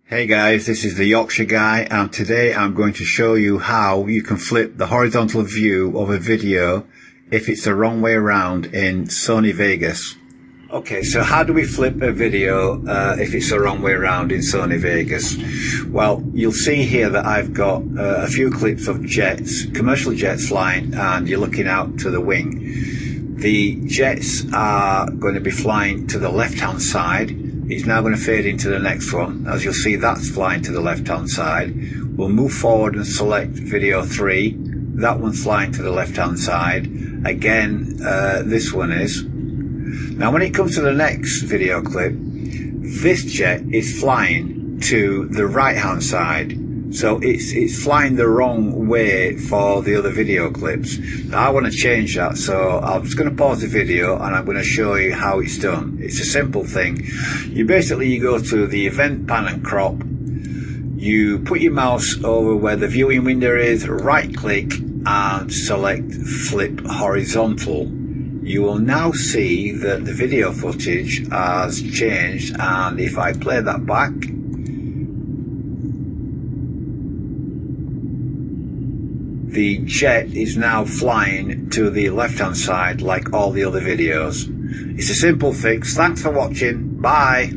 Hey guys, this is the Yorkshire guy, and today I'm going to show you how you can flip the horizontal view of a video if it's the wrong way around in Sony Vegas. Okay, so how do we flip a video if it's the wrong way around in Sony Vegas? Well, you'll see here that I've got a few clips of jets, commercial jets flying, and you're looking out to the wing. The jets are going to be flying to the left-hand side. It's now going to fade into the next one. As you'll see, that's flying to the left-hand side. We'll move forward and select video 3. That one's flying to the left-hand side. Again, this one is. Now, when it comes to the next video clip, this jet is flying to the right-hand side. So it's flying the wrong way for the other video clips. Now I want to change that, so I'm just going to pause the video and I'm going to show you how it's done. It's a simple thing. You go to the event pan and crop. You put your mouse over where the viewing window is, right click and select flip horizontal. You will now see that the video footage has changed, and if I play that back, the jet is now flying to the left-hand side like all the other videos. It's a simple fix. Thanks for watching. Bye.